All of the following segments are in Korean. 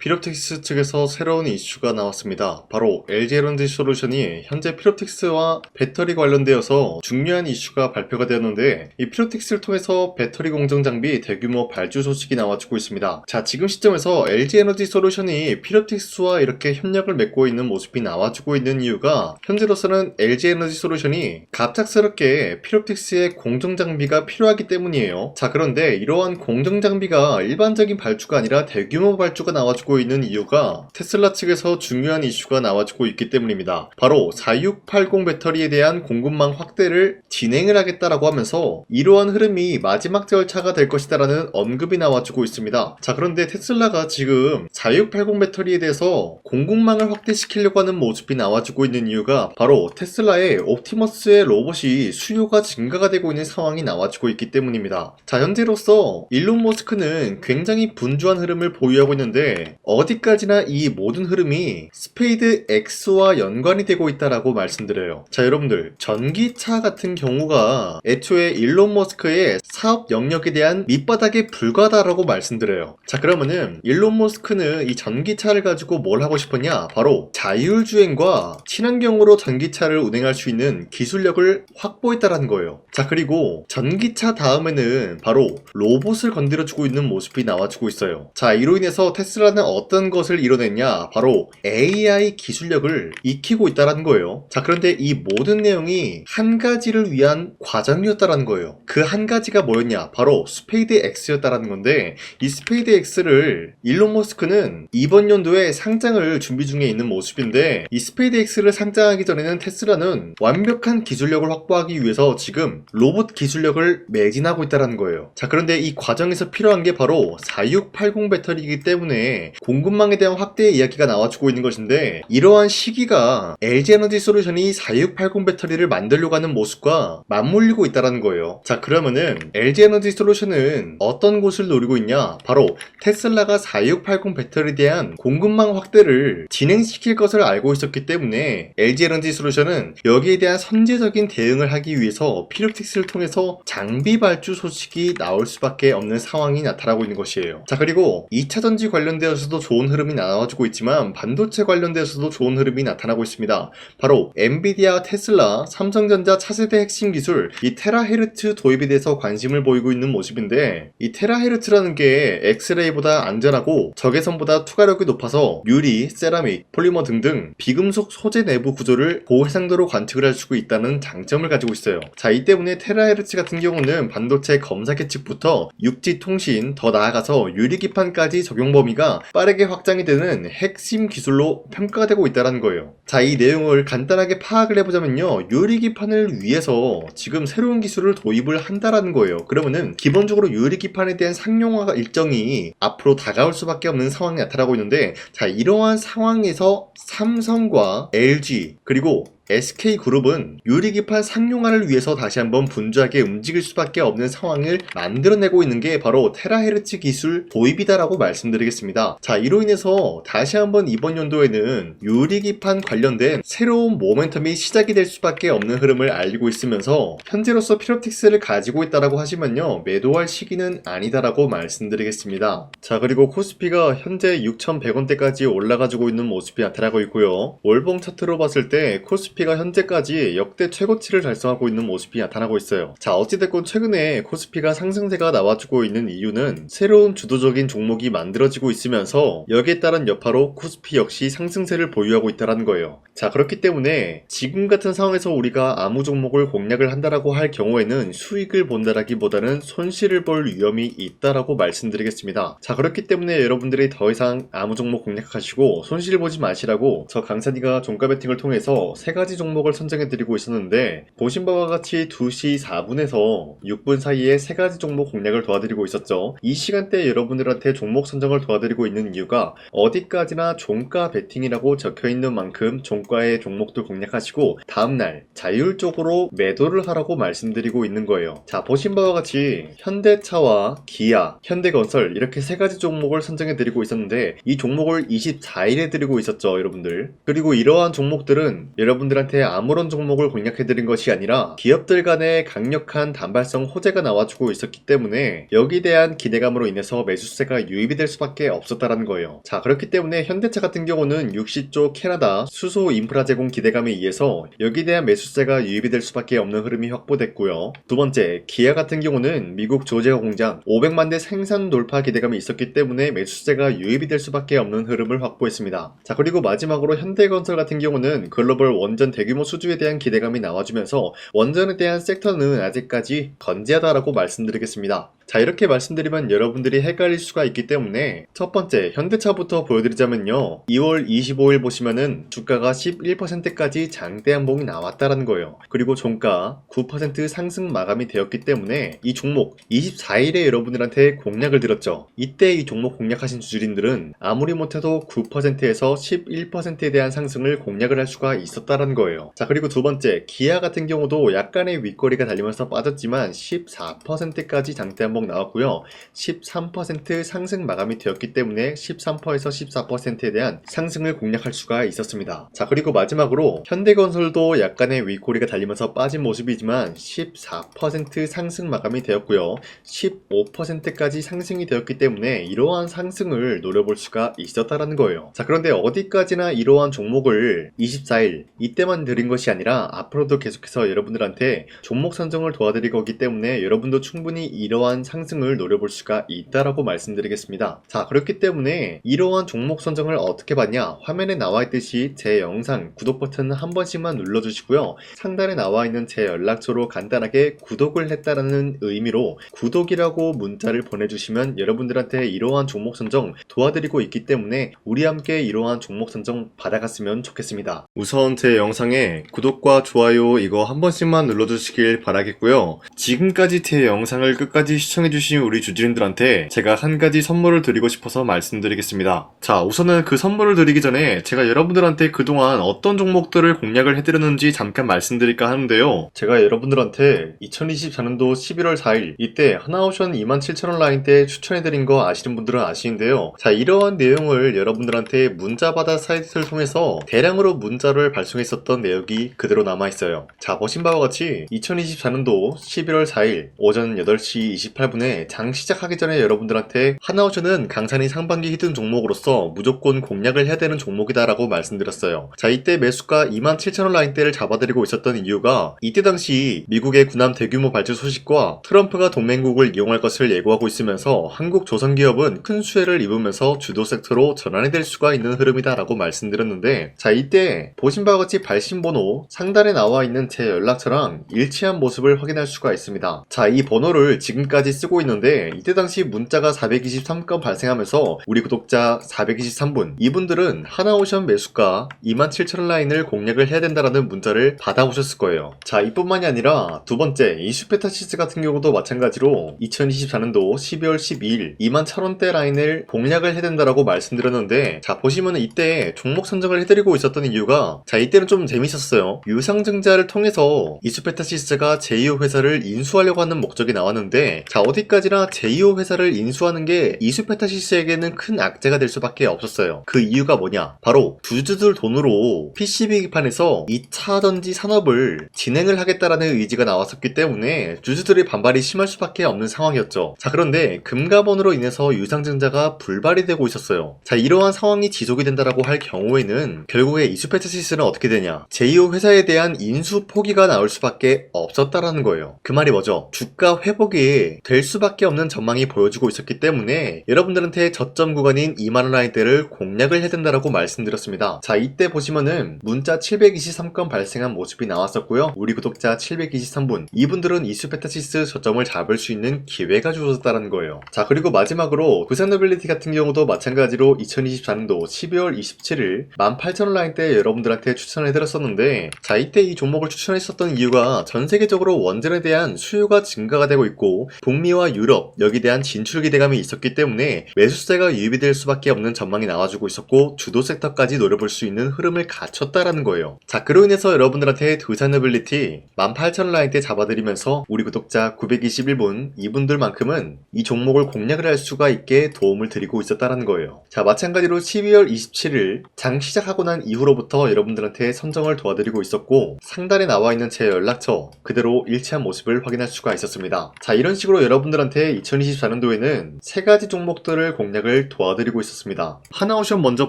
피롭틱스 측에서 새로운 이슈가 나왔습니다. 바로 LG에너지솔루션이 현재 피롭틱스와 배터리 관련되어서 중요한 이슈가 발표가 되었는데, 이 피롭틱스를 통해서 배터리 공정 장비 대규모 발주 소식이 나와주고 있습니다. 자, 지금 시점에서 LG에너지솔루션이 피롭틱스와 이렇게 협력을 맺고 있는 모습이 나와주고 있는 이유가, 현재로서는 LG에너지솔루션이 갑작스럽게 피롭틱스의 공정 장비가 필요하기 때문이에요. 자, 그런데 이러한 공정 장비가 일반적인 발주가 아니라 대규모 발주가 나와주고 있는 이유가 테슬라 측에서 중요한 이슈가 나와주고 있기 때문입니다. 바로 4680 배터리에 대한 공급망 확대를 진행을 하겠다라고 하면서 이러한 흐름이 마지막 절차가 될 것이다라는 언급이 나와주고 있습니다. 자, 그런데 테슬라가 지금 4680 배터리에 대해서 공급망을 확대시키려고 하는 모습이 나와주고 있는 이유가 바로 테슬라의 옵티머스의 로봇이 수요가 증가가 되고 있는 상황이 나와주고 있기 때문입니다. 자, 현재로서 일론 머스크는 굉장히 분주한 흐름을 보유하고 있는데, 어디까지나 이 모든 흐름이 스페이드 X와 연관이 되고 있다라고 말씀드려요. 자, 여러분들, 전기차 같은 경우가 애초에 일론 머스크의 사업 영역에 대한 밑바닥에 불과하다라고 말씀드려요. 자, 그러면은 일론 머스크는 이 전기차를 가지고 뭘 하고 싶었냐? 바로 자율주행과 친환경으로 전기차를 운행할 수 있는 기술력을 확보했다라는 거예요. 자, 그리고 전기차 다음에는 바로 로봇을 건드려주고 있는 모습이 나와주고 있어요. 자, 이로 인해서 테슬라는 어떤 것을 이뤄냈냐? 바로 AI 기술력을 익히고 있다는 거예요. 자, 그런데 이 모든 내용이 한 가지를 위한 과정이었다는 거예요. 그 한 가지가 뭐였냐? 바로 스페이드 X였다는 건데, 이 스페이드 X를 일론 머스크는 이번 연도에 상장을 준비 중에 있는 모습인데, 이 스페이드 X를 상장하기 전에는 테슬라는 완벽한 기술력을 확보하기 위해서 지금 로봇 기술력을 매진하고 있다는 거예요. 자, 그런데 이 과정에서 필요한 게 바로 4680 배터리이기 때문에 공급망에 대한 확대의 이야기가 나와주고 있는 것인데, 이러한 시기가 LG에너지솔루션이 4680 배터리를 만들려고 하는 모습과 맞물리고 있다는 거예요. 자, 그러면은 LG에너지솔루션은 어떤 곳을 노리고 있냐? 바로 테슬라가 4680 배터리에 대한 공급망 확대를 진행시킬 것을 알고 있었기 때문에 LG에너지솔루션은 여기에 대한 선제적인 대응을 하기 위해서 피롭틱스를 통해서 장비 발주 소식이 나올 수밖에 없는 상황이 나타나고 있는 것이에요. 자, 그리고 2차전지 관련되어서도 좋은 흐름이 나와주고 있지만 반도체 관련되어서도 좋은 흐름이 나타나고 있습니다. 바로 엔비디아, 테슬라, 삼성전자 차세대 핵심 기술 이 테라헤르츠 도입에 대해서 관심을 보이고 있는 모습인데, 이 테라헤르츠라는 게 엑스레이보다 안전하고 적외선보다 투과력이 높아서 유리, 세라믹, 폴리머 등등 비금속 소재 내부 구조를 고해상도로 관측을 할 수 있다는 장점을 가지고 있어요. 자, 이 때문에 테라헤르츠 같은 경우는 반도체 검사 계측부터 육지 통신, 더 나아가서 유리기판까지 적용 범위가 빠르게 확장이 되는 핵심 기술로 평가가 되고 있다는 거예요. 자, 이 내용을 간단하게 파악을 해보자면요, 유리기판을 위해서 지금 새로운 기술을 도입을 한다라는 거예요. 그러면은 기본적으로 유리기판에 대한 상용화 일정이 앞으로 다가올 수밖에 없는 상황이 나타나고 있는데, 자, 이러한 상황에서 삼성과 LG 그리고 SK그룹은 유리기판 상용화를 위해서 다시 한번 분주하게 움직일 수밖에 없는 상황을 만들어내고 있는 게 바로 테라헤르츠 기술 도입이다라고 말씀드리겠습니다. 자, 이로 인해서 다시 한번 이번 연도에는 유리기판 관련된 새로운 모멘텀이 시작이 될 수밖에 없는 흐름을 알리고 있으면서, 현재로서 피롭틱스를 가지고 있다라고 하시면요, 매도할 시기는 아니다라고 말씀드리겠습니다. 자, 그리고 코스피가 현재 6,100원대까지 올라가지고 있는 모습이 나타나고 있고요. 월봉 차트로 봤을 때 코스피가 현재까지 역대 최고치를 달성하고 있는 모습이 나타나고 있어요. 자, 어찌됐건 최근에 코스피가 상승세가 나와주고 있는 이유는 새로운 주도적인 종목이 만들어지고 있으면서 여기에 따른 여파로 코스피 역시 상승세를 보유하고 있다는 거예요. 자, 그렇기 때문에 지금 같은 상황에서 우리가 아무 종목을 공략을 한다라고 할 경우에는 수익을 본다라기보다는 손실을 볼 위험이 있다라고 말씀드리겠습니다. 자, 그렇기 때문에 여러분들이 더 이상 아무 종목 공략하시고 손실 보지 마시라고 저 강산이가 종가 베팅을 통해서 3가지 종목을 선정해드리고 있었는데, 보신 바와 같이 2시 4분에서 6분 사이에 3가지 종목 공략을 도와드리고 있었죠. 이 시간대에 여러분들한테 종목 선정을 도와드리고 있는 이유가 어디까지나 종가 베팅이라고 적혀있는 만큼 종가의 종목들 공략하시고 다음날 자율적으로 매도를 하라고 말씀드리고 있는 거예요. 자, 보신 바와 같이 현대차와 기아, 현대건설 이렇게 3가지 종목을 선정해드리고 있었는데, 이 종목을 24일에 드리고 있었죠, 여러분들. 그리고 이러한 종목들은 여러분들 여러분들한테 아무런 종목을 공략해드린 것이 아니라 기업들 간의 강력한 단발성 호재가 나와주고 있었기 때문에 여기에 대한 기대감으로 인해서 매수세가 유입이 될 수밖에 없었다라는 거예요. 자, 그렇기 때문에 현대차 같은 경우는 60조 캐나다 수소 인프라 제공 기대감에 의해서 여기에 대한 매수세가 유입이 될 수밖에 없는 흐름이 확보됐고요. 두 번째, 기아 같은 경우는 미국 조지아 공장 500만 대 생산 돌파 기대감이 있었기 때문에 매수세가 유입이 될 수밖에 없는 흐름을 확보했습니다. 자, 그리고 마지막으로 현대건설 같은 경우는 글로벌 원전 대규모 수주에 대한 기대감이 나와주면서 원전에 대한 섹터는 아직까지 건재하다라고 말씀드리겠습니다. 자, 이렇게 말씀드리면 여러분들이 헷갈릴 수가 있기 때문에 첫 번째 현대차부터 보여드리자면요, 2월 25일 보시면은 주가가 11%까지 장대 한봉이 나왔다라는 거예요. 그리고 종가 9% 상승 마감이 되었기 때문에 이 종목 24일에 여러분들한테 공략을 드렸죠. 이때 이 종목 공략하신 주주님들은 아무리 못해도 9%에서 11%에 대한 상승을 공략을 할 수가 있었다라는 거예요. 자, 그리고 두 번째, 기아 같은 경우도 약간의 윗거리가 달리면서 빠졌지만 14%까지 장대 한봉 나왔고요. 13% 상승 마감이 되었기 때문에 13%에서 14%에 대한 상승을 공략할 수가 있었습니다. 자, 그리고 마지막으로 현대건설도 약간의 윗꼬리가 달리면서 빠진 모습이지만 14% 상승 마감이 되었고요. 15%까지 상승이 되었기 때문에 이러한 상승을 노려볼 수가 있었다라는 거예요. 자, 그런데 어디까지나 이러한 종목을 24일 이때만 드린 것이 아니라 앞으로도 계속해서 여러분들한테 종목 선정을 도와드릴 거기 때문에 여러분도 충분히 이러한 상승을 노려볼 수가 있다라고 말씀드리겠습니다. 자, 그렇기 때문에 이러한 종목 선정을 어떻게 받냐, 화면에 나와 있듯이 제 영상 구독 버튼 한 번씩만 눌러주시고요. 상단에 나와 있는 제 연락처로 간단하게 구독을 했다라는 의미로 구독이라고 문자를 보내주시면 여러분들한테 이러한 종목 선정 도와드리고 있기 때문에 우리 함께 이러한 종목 선정 받아갔으면 좋겠습니다. 우선 제 영상에 구독과 좋아요 이거 한 번씩만 눌러주시길 바라겠고요. 지금까지 제 영상을 끝까지 시청해주신 우리 주주님들한테 제가 한 가지 선물을 드리고 싶어서 말씀드리겠습니다. 자, 우선은 그 선물을 드리기 전에 제가 여러분들한테 그동안 어떤 종목들을 공략을 해드렸는지 잠깐 말씀드릴까 하는데요. 제가 여러분들한테 2024년도 11월 4일 이때 하나오션 27,000원 라인 때 추천해드린 거 아시는 분들은 아시는데요. 자, 이러한 내용을 여러분들한테 문자받아 사이트를 통해서 대량으로 문자를 발송했었던 내역이 그대로 남아있어요. 자, 보신 바와 같이 2024년도 11월 4일 오전 8시 28분에 장 시작하기 전에 여러분들한테 하나오션은 강산이 상반기 히든 종목으로서 무조건 공략을 해야 되는 종목이다 라고 말씀드렸어요. 자, 이때 매수가 27,000원 라인대를 잡아드리고 있었던 이유가 이때 당시 미국의 군함 대규모 발주 소식과 트럼프가 동맹국을 이용할 것을 예고하고 있으면서 한국 조선기업은 큰 수혜를 입으면서 주도 섹터로 전환이 될 수가 있는 흐름이다 라고 말씀드렸는데, 자, 이때 보신 바와 같이 발신번호 상단에 나와 있는 제 연락처랑 일치한 모습을 확인할 수가 있습니다. 자, 이 번호를 지금까지 쓰고 있는데 이때 당시 문자가 423건 발생하면서 우리 구독자 423분 이분들은 하나오션 매수가 27,000원 라인을 공략을 해야 된다라는 문자를 받아오셨을 거예요. 자, 이뿐만이 아니라 두 번째 이슈페타시스 같은 경우도 마찬가지로 2024년도 12월 12일 21,000원대 라인을 공략을 해야 된다라고 말씀드렸는데, 자, 보시면은 이때 종목 선정을 해드리고 있었던 이유가, 자, 이때는 좀 재밌었어요. 유상증자를 통해서 이슈페타시스가 제2호 회사를 인수하려고 하는 목적이 나왔는데, 자, 어디까지나 제2호 회사를 인수하는 게 이슈페타시스에게는 큰 악재가 될 수밖에 없었어요. 그 이유가 뭐냐, 바로 주주들 돈으로 PCB기판에서 2차전지 산업을 진행을 하겠다라는 의지가 나왔었기 때문에 주주들의 반발이 심할 수밖에 없는 상황이었죠. 자, 그런데 금가번으로 인해서 유상증자가 불발이 되고 있었어요. 자, 이러한 상황이 지속이 된다라고 할 경우에는 결국에 이슈페타시스는 어떻게 되냐, 제2호 회사에 대한 인수 포기가 나올 수밖에 없었다라는 거예요. 그 말이 뭐죠? 주가 회복이 될 수밖에 없는 전망이 보여주고 있었기 때문에 여러분들한테 저점 구간인 2만원 라인대를 공략을 해야 된다라고 말씀드렸습니다. 자, 이때 보시면은 문자 723건 발생한 모습이 나왔었고요. 우리 구독자 723분 이분들은 이슈페타시스 저점을 잡을 수 있는 기회가 주어졌다는 거예요. 자, 그리고 마지막으로 부산노빌리티 같은 경우도 마찬가지로 2024년도 12월 27일 18,000원 라인대 여러분들한테 추천해드렸었는데, 자, 이때 이 종목을 추천했었던 이유가 전 세계적으로 원전에 대한 수요가 증가가 되고 있고 북미와 유럽 여기에 대한 진출 기대감이 있었기 때문에 매수세가 유입이 될 수밖에 없는 전망이 나와주고 있었고 주도 섹터까지 노려볼 수 있는 흐름을 갖췄다라는 거예요. 자, 그로 인해서 여러분들한테 두산어빌리티 18,000원 라인대 잡아드리면서 우리 구독자 921분 이분들만큼은 이 종목을 공략을 할 수가 있게 도움을 드리고 있었다는 거예요. 자, 마찬가지로 12월 27일 장 시작하고 난 이후로부터 여러분들한테 선정을 도와드리고 있었고 상단에 나와 있는 제 연락처 그대로 일치한 모습을 확인할 수가 있었습니다. 자, 이런 식으로 여러분들한테 2024년도에는 세 가지 종목들을 공략을 도와드리고 있었습니다. 하나오션 먼저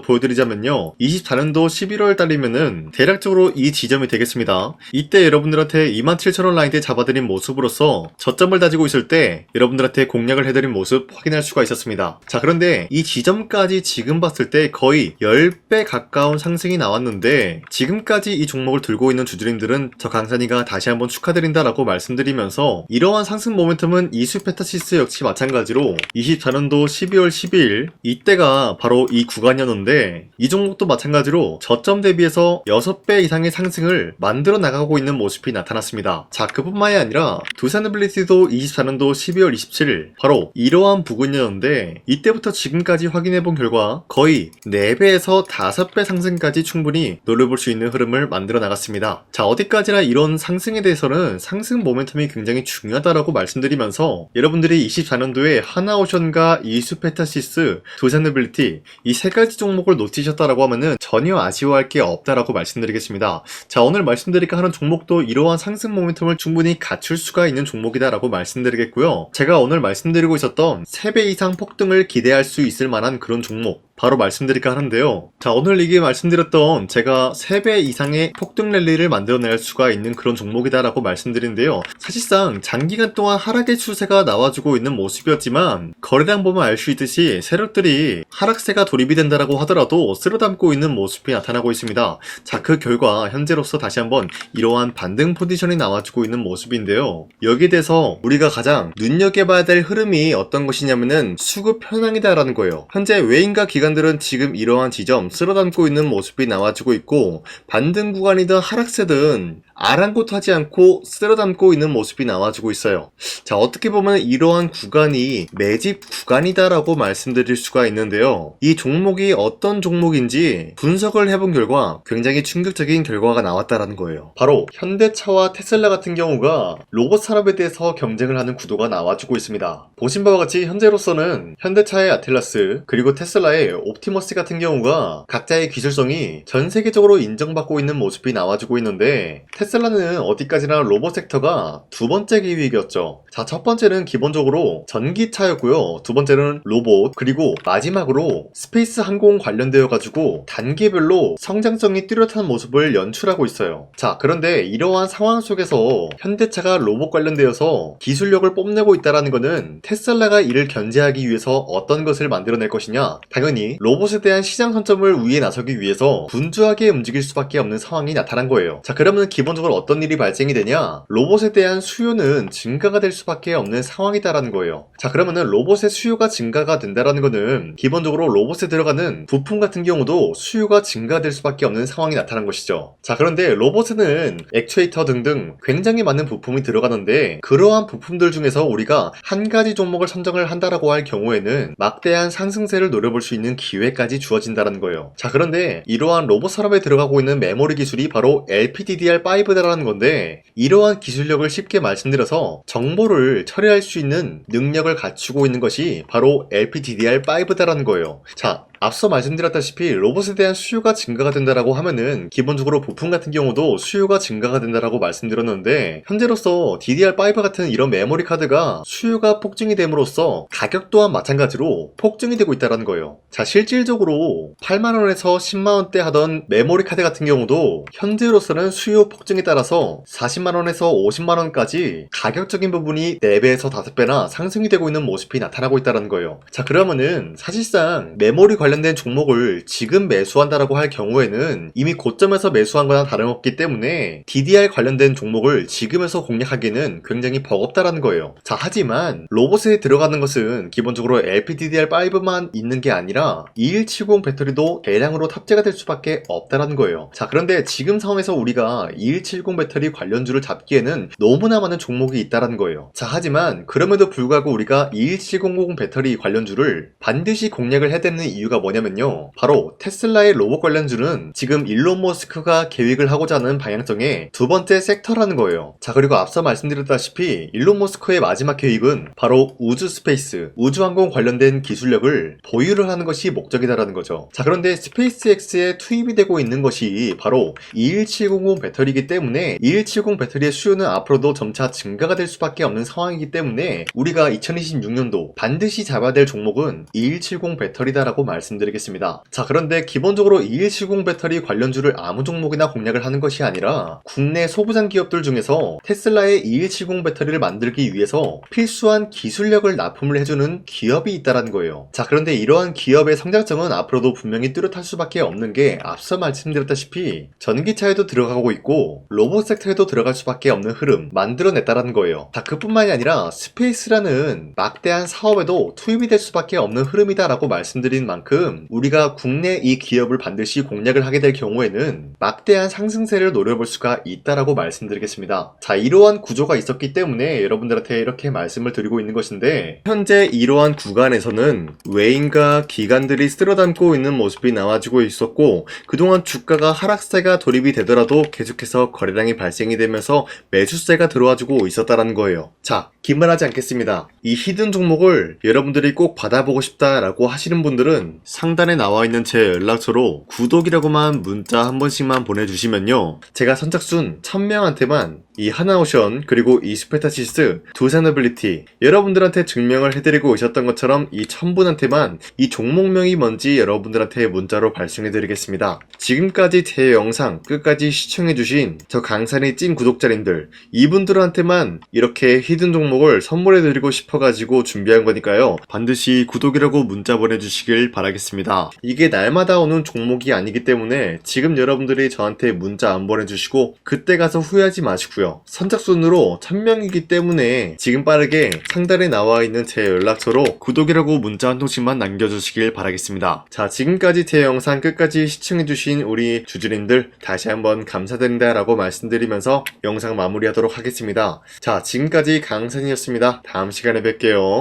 보여드리자면요, 24년도 11월 달이면은 대략적으로 이 지점이 되겠습니다. 이때 여러분들한테 27,000원 라인대 잡아드린 모습으로서 저점을 다지고 있을 때 여러분들한테 공략을 해드린 모습 확인할 수가 있었습니다. 자, 그런데 이 지점까지 지금 봤을 때 거의 10배 가까운 상승이 나왔는데 지금까지 이 종목을 들고 있는 주주님들은 저 강산이가 다시 한번 축하드린다라고 말씀드리면서 이러한 상승 모멘텀은 이수페타시스 역시 마찬가지로 24년도 12월 12일 이때가 바로 이 구간이었는데 이 종목도 마찬가지로 저점 대비해서 6배 이상의 상승을 만들어 나가고 있는 모습이 나타났습니다. 자, 그뿐만이 아니라 두산어빌리티도 24년도 12월 27일 바로 이러한 부근이었는데 이때부터 지금까지 확인해본 결과 거의 4배에서 5배 상승까지 충분히 노려볼 수 있는 흐름을 만들어 나갔습니다. 자, 어디까지나 이런 상승에 대해서는 상승 모멘텀이 굉장히 중요하다라고 말씀드리면서 여러분들이 24년도에 하나오션과 이수페타시스, 두산어빌리티 이 세 가지 종목을 놓치셨다라고 하면은 전혀 아쉬워할 게 없다라고 말씀드리겠습니다. 자, 오늘 말씀드릴까 하는 종목도 이러한 상승 모멘텀을 충분히 갖출 수가 있는 종목이다라고 말씀드리겠고요. 제가 오늘 말씀드리고 있었던 3배 이상 폭등을 기대할 수 있을 만한 그런 종목 바로 말씀드릴까 하는데요. 자, 오늘 이게 말씀드렸던 제가 3배 이상의 폭등 랠리를 만들어낼 수가 있는 그런 종목이다라고 말씀드린데요. 사실상 장기간 동안 하락의 추세가 나와주고 있는 모습이었지만 거래량 보면 알 수 있듯이 세력들이 하락세가 돌입이 된다라고 하더라도 쓸어담고 있는 모습이 나타나고 있습니다. 자, 그 결과 현재로서 다시 한번 이러한 반등 포지션이 나와주고 있는 모습인데요. 여기에 대해서 우리가 가장 눈여겨봐야 될 흐름이 어떤 것이냐면은 수급 현황이다라는 거예요. 현재 외인과 기관들은 지금 이러한 지점 쓸어담고 있는 모습이 나와주고 있고 반등 구간이든 하락세든 아랑곳하지 않고 쓸어담고 있는 모습이 나와주고 있어요. 자, 어떻게 보면 이러한 구간이 매집 구간이다라고 말씀드릴 수가 있는데요. 이 종목이 어떤 종목인지 분석을 해본 결과 굉장히 충격적인 결과가 나왔다라는 거예요. 바로 현대차와 테슬라 같은 경우가 로봇 산업에 대해서 경쟁을 하는 구도가 나와주고 있습니다. 보신 바와 같이 현재로서는 현대차의 아틀라스 그리고 테슬라의 옵티머스 같은 경우가 각자의 기술성이 전 세계적으로 인정받고 있는 모습이 나와주고 있는데 테슬라는 어디까지나 로봇 섹터가 두 번째 기획이었죠. 자, 첫 번째는 기본적으로 전기차였고요. 두 번째는 로봇, 그리고 마지막으로 스페이스 항공 관련되어 가지고 단계별로 성장성이 뚜렷한 모습을 연출하고 있어요. 자, 그런데 이러한 상황 속에서 현대차가 로봇 관련되어서 기술력을 뽐내고 있다는 것은 테슬라가 이를 견제하기 위해서 어떤 것을 만들어낼 것이냐, 당연히 로봇에 대한 시장 선점을 위해 나서기 위해서 분주하게 움직일 수밖에 없는 상황이 나타난 거예요. 자, 그러면 기본적으로 어떤 일이 발생이 되냐, 로봇에 대한 수요는 증가가 될 수밖에 없는 상황이다라는 거예요. 자, 그러면은 로봇의 수요가 증가가 된다라는 거는 기본적으로 로봇에 들어가는 부품 같은 경우도 수요가 증가될 수밖에 없는 상황이 나타난 것이죠. 자, 그런데 로봇에는 액추에이터 등등 굉장히 많은 부품이 들어가는데 그러한 부품들 중에서 우리가 한 가지 종목을 선정을 한다라고 할 경우에는 막대한 상승세를 노려볼 수 있는 기회까지 주어진다는 거예요. 자, 그런데 이러한 로봇 산업에 들어가고 있는 메모리 기술이 바로 LPDDR5다라는 건데 이러한 기술력을 쉽게 말씀드려서 정보를 처리할 수 있는 능력을 갖추고 있는 것이 바로 LPDDR5다라는 거예요. 자, 앞서 말씀드렸다시피 로봇에 대한 수요가 증가가 된다라고 하면은 기본적으로 부품 같은 경우도 수요가 증가가 된다라고 말씀드렸는데 현재로서 DDR5 같은 이런 메모리 카드가 수요가 폭증이 됨으로써 가격 또한 마찬가지로 폭증이 되고 있다는 거예요. 자, 실질적으로 8만원에서 10만원대 하던 메모리 카드 같은 경우도 현재로서는 수요 폭증에 따라서 40만원에서 50만원까지 가격적인 부분이 4배에서 5배나 상승이 되고 있는 모습이 나타나고 있다는 거예요. 자, 그러면은 사실상 메모리 관련 관련된 종목을 지금 매수한다라고 할 경우에는 이미 고점에서 매수한 거나 다름없기 때문에 DDR 관련된 종목을 지금에서 공략하기는 굉장히 버겁다라는 거예요. 자, 하지만 로봇에 들어가는 것은 기본적으로 LPDDR5만 있는 게 아니라 2170 배터리도 대량으로 탑재가 될 수밖에 없다라는 거예요. 자, 그런데 지금 상황에서 우리가 2170 배터리 관련주를 잡기에는 너무나 많은 종목이 있다라는 거예요. 자, 하지만 그럼에도 불구하고 우리가 2170 배터리 관련주를 반드시 공략을 해야 되는 이유가 뭐냐면요, 바로 테슬라의 로봇 관련주는 지금 일론 머스크가 계획을 하고자 하는 방향성의 두 번째 섹터라는 거예요. 자, 그리고 앞서 말씀드렸다시피 일론 머스크의 마지막 계획은 바로 우주 스페이스, 우주항공 관련된 기술력을 보유를 하는 것이 목적이다라는 거죠. 자, 그런데 스페이스X에 투입이 되고 있는 것이 바로 21700 배터리이기 때문에 2170 배터리의 수요는 앞으로도 점차 증가가 될 수밖에 없는 상황이기 때문에 우리가 2026년도 반드시 잡아야 될 종목은 2170 배터리다라고 말씀드리겠습니다. 자, 그런데 기본적으로 2170 배터리 관련주를 아무 종목이나 공략을 하는 것이 아니라 국내 소부장 기업들 중에서 테슬라의 2170 배터리를 만들기 위해서 필수한 기술력을 납품을 해주는 기업이 있다는 거예요. 자, 그런데 이러한 기업의 성장성은 앞으로도 분명히 뚜렷할 수밖에 없는 게 앞서 말씀드렸다시피 전기차에도 들어가고 있고 로봇 섹터에도 들어갈 수밖에 없는 흐름 만들어냈다는 거예요. 자, 그뿐만이 아니라 스페이스라는 막대한 사업에도 투입이 될 수밖에 없는 흐름이다라고 말씀드린 만큼 우리가 국내 이 기업을 반드시 공략을 하게 될 경우에는 막대한 상승세를 노려볼 수가 있다라고 말씀드리겠습니다. 자, 이러한 구조가 있었기 때문에 여러분들한테 이렇게 말씀을 드리고 있는 것인데, 현재 이러한 구간에서는 외인과 기관들이 쓸어담고 있는 모습이 나와지고 있었고, 그동안 주가가 하락세가 돌입이 되더라도 계속해서 거래량이 발생이 되면서 매수세가 들어와주고 있었다라는 거예요. 자, 기만하지 않겠습니다. 이 히든 종목을 여러분들이 꼭 받아보고 싶다라고 하시는 분들은 상단에 나와 있는 제 연락처로 구독이라고만 문자 한 번씩만 보내주시면요, 제가 선착순 1000명한테만 이 하나오션 그리고 이 스페타시스 두산어빌리티 여러분들한테 증명을 해드리고 있었던 것처럼 이 1000분한테만 이 종목명이 뭔지 여러분들한테 문자로 발송해드리겠습니다. 지금까지 제 영상 끝까지 시청해주신 저 강산의 찐 구독자님들, 이분들한테만 이렇게 히든 종목을 선물해드리고 싶어가지고 준비한 거니까요, 반드시 구독이라고 문자 보내주시길 바라겠습니다. 이게 날마다 오는 종목이 아니기 때문에 지금 여러분들이 저한테 문자 안 보내주시고 그때 가서 후회하지 마시고요, 선착순으로 1000명이기 때문에 지금 빠르게 상단에 나와 있는 제 연락처로 구독이라고 문자 한 통씩만 남겨주시길 바라겠습니다. 자, 지금까지 제 영상 끝까지 시청해주신 우리 주주님들 다시 한번 감사드린다 라고 말씀드리면서 영상 마무리하도록 하겠습니다. 자, 지금까지 강산이었습니다. 다음 시간에 뵐게요.